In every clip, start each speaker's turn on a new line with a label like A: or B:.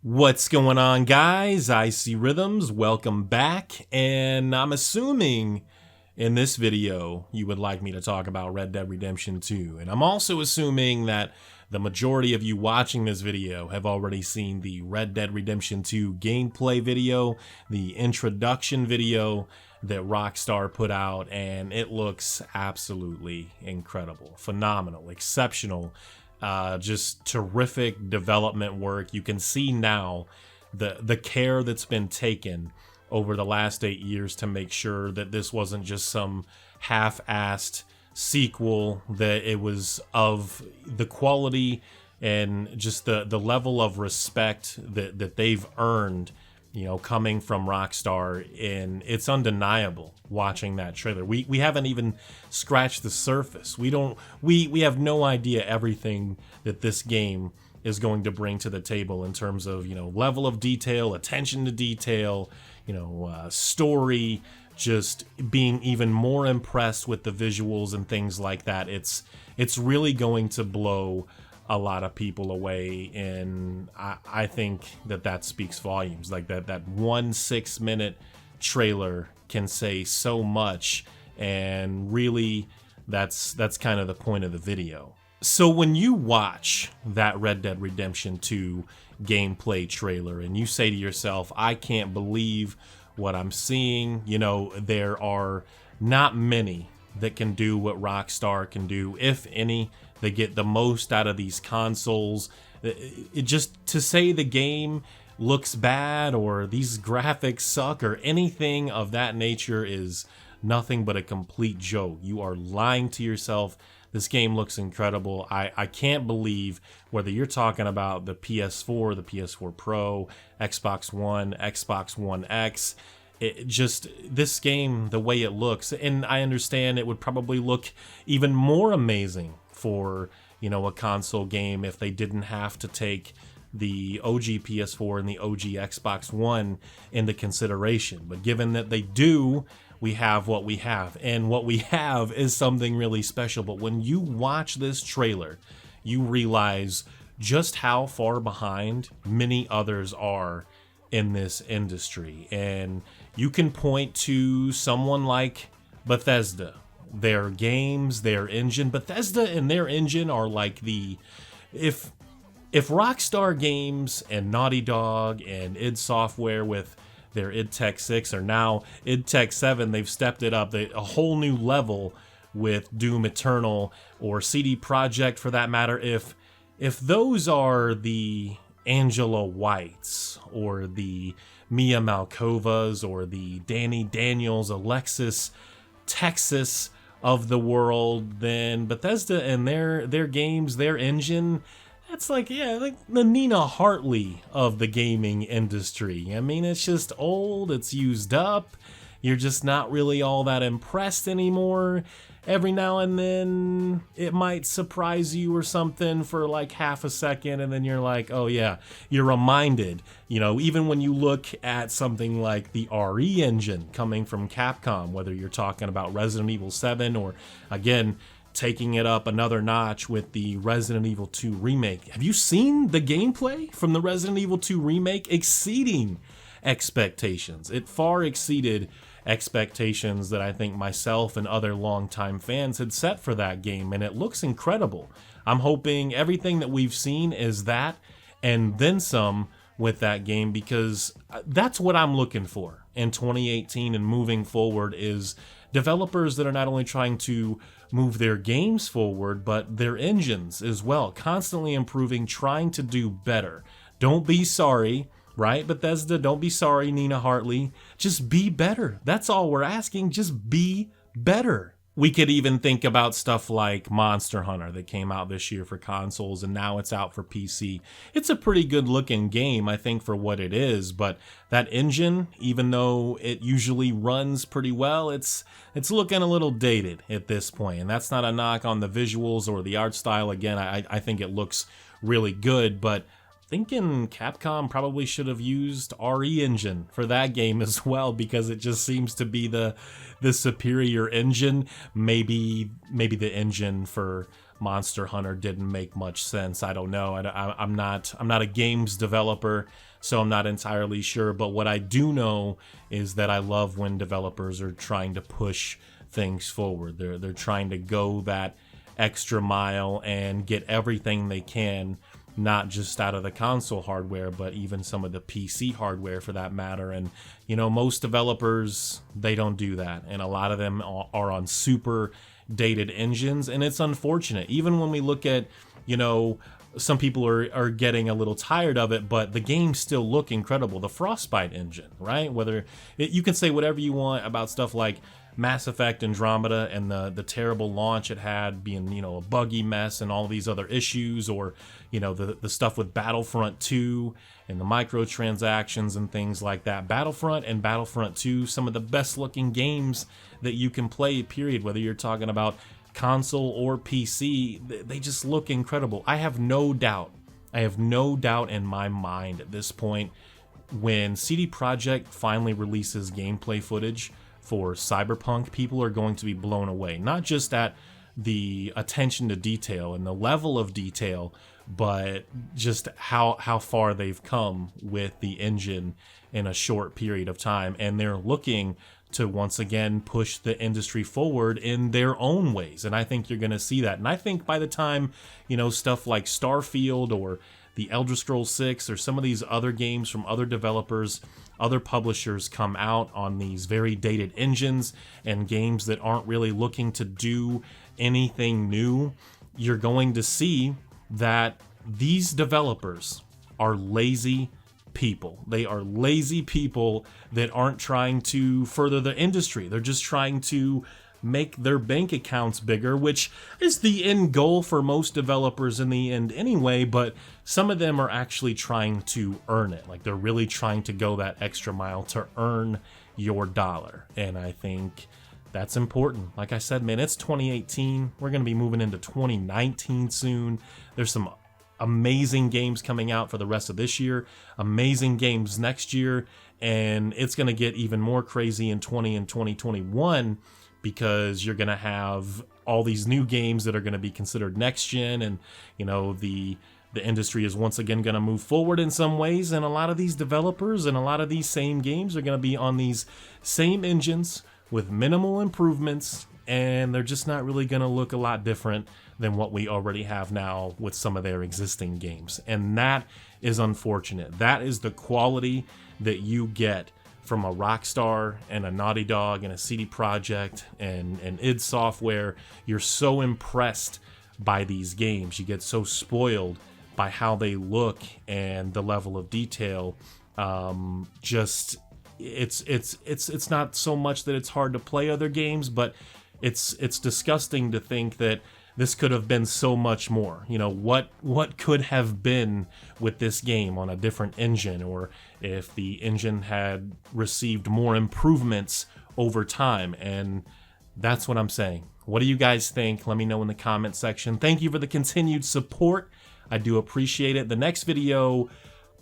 A: What's going on, guys? I See Rhythms, welcome back, and I'm assuming in this video you would like me to talk about Red Dead Redemption 2, and I'm also assuming that the majority of you watching this video have already seen the Red Dead Redemption 2 gameplay video, the introduction video that Rockstar put out, and it looks absolutely incredible, phenomenal, exceptional. Just terrific development work. You can see now the care that's been taken over the last 8 years to make sure that this wasn't just some half-assed sequel, that it was of the quality and just the level of respect that they've earned, you know, coming from Rockstar. And it's undeniable watching that trailer. We haven't even scratched the surface. We have no idea everything that this game is going to bring to the table in terms of, you know, level of detail, attention to detail, you know, story, just being even more impressed with the visuals and things like that. It's really going to blow a lot of people away, and I think that speaks volumes. Like that 1 6-minute trailer can say so much, and really that's kind of the point of the video. So when you watch that Red Dead Redemption 2 gameplay trailer and you say to yourself, I can't believe what I'm seeing, you know, there are not many that can do what Rockstar can do, if any. They get the most out of these consoles. It just, to say the game looks bad or these graphics suck or anything of that nature is nothing but a complete joke. You are lying to yourself. This game looks incredible. I can't believe, whether you're talking about the PS4, the PS4 Pro, Xbox One, Xbox One X, this game, the way it looks, and I understand it would probably look even more amazing for, you know, a console game if they didn't have to take the OG PS4 and the OG Xbox One into consideration. But given that they do, we have what we have, and what we have is something really special. But when you watch this trailer, you realize just how far behind many others are in this industry. And you can point to someone like Bethesda, their games, their engine. Bethesda and their engine are like if Rockstar Games and Naughty Dog and id Software with their id Tech 6 or now id Tech 7, they've stepped it up a whole new level with Doom Eternal, or CD Projekt for that matter. If those are the Angela Whites or the Mia Malkovas or the Danny Daniels, Alexis Texas of the world, then Bethesda and their games, their engine, that's like, yeah, like the Nina Hartley of the gaming industry. I mean, it's just old, it's used up, you're just not really all that impressed anymore. Every now and then it might surprise you or something for like half a second, and then you're like, oh yeah, you're reminded. You know, even when you look at something like the RE engine coming from Capcom, whether you're talking about Resident Evil 7 or, again, taking it up another notch with the Resident Evil 2 remake. Have you seen the gameplay from the Resident Evil 2 remake? Exceeding expectations. It far exceeded expectations that I think myself and other longtime fans had set for that game, and it looks incredible. I'm hoping everything that we've seen is that and then some with that game, because that's what I'm looking for in 2018 and moving forward, is developers that are not only trying to move their games forward, but their engines as well, constantly improving, trying to do better. Don't be sorry, right, Bethesda? Don't be sorry, Nina Hartley. Just be better. That's all we're asking. Just be better. We could even think about stuff like Monster Hunter that came out this year for consoles, and now it's out for PC. It's a pretty good looking game, I think, for what it is, but that engine, even though it usually runs pretty well, it's looking a little dated at this point. And that's not a knock on the visuals or the art style. Again, I think it looks really good, but thinking Capcom probably should have used RE engine for that game as well, because it just seems to be the superior engine. Maybe the engine for Monster Hunter didn't make much sense. I don't know. I'm not a games developer, so I'm not entirely sure. But what I do know is that I love when developers are trying to push things forward. They're trying to go that extra mile and get everything they can, not just out of the console hardware, but even some of the PC hardware for that matter. And, you know, most developers, they don't do that. And a lot of them are on super dated engines. And it's unfortunate. Even when we look at, you know, some people are getting a little tired of it, but the games still look incredible. The Frostbite engine, right? You can say whatever you want about stuff like Mass Effect Andromeda and the terrible launch it had, being, you know, a buggy mess and all these other issues, or, you know, the stuff with Battlefront 2 and the microtransactions and things like that. Battlefront and Battlefront 2, some of the best looking games that you can play, period, whether you're talking about console or PC. They just look incredible. I have no doubt in my mind at this point, when CD Projekt finally releases gameplay footage for Cyberpunk, people are going to be blown away. Not just at the attention to detail and the level of detail, but just how far they've come with the engine in a short period of time. And they're looking to once again push the industry forward in their own ways. And I think you're going to see that. And I think by the time, you know, stuff like Starfield or the Elder Scrolls 6 or some of these other games from other developers, other publishers come out on these very dated engines and games that aren't really looking to do anything new, you're going to see that these developers are lazy people. They are lazy people that aren't trying to further the industry. They're just trying to make their bank accounts bigger, which is the end goal for most developers in the end anyway, but some of them are actually trying to earn it. Like, they're really trying to go that extra mile to earn your dollar. And I think that's important. Like I said, man, it's 2018. We're going to be moving into 2019 soon. There's some amazing games coming out for the rest of this year, amazing games next year, and it's going to get even more crazy in 2021, because you're going to have all these new games that are going to be considered next gen, and, you know, the industry is once again going to move forward in some ways, and a lot of these developers and a lot of these same games are going to be on these same engines with minimal improvements, and they're just not really going to look a lot different than what we already have now with some of their existing games. And that is unfortunate. That is the quality that you get from a Rockstar and a Naughty Dog and a CD Projekt and id Software. You're so impressed by these games. You get so spoiled by how they look and the level of detail. It's not so much that it's hard to play other games, but it's disgusting to think that this could have been so much more. You know, what could have been with this game on a different engine, or if the engine had received more improvements over time. And that's what I'm saying. What do you guys think? Let me know in the comment section. Thank you for the continued support. I do appreciate it. The next video,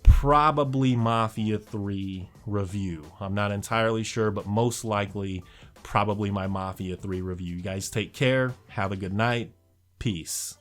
A: probably Mafia 3 review. I'm not entirely sure, but most likely probably my Mafia 3 review. You guys take care. Have a good night. Peace.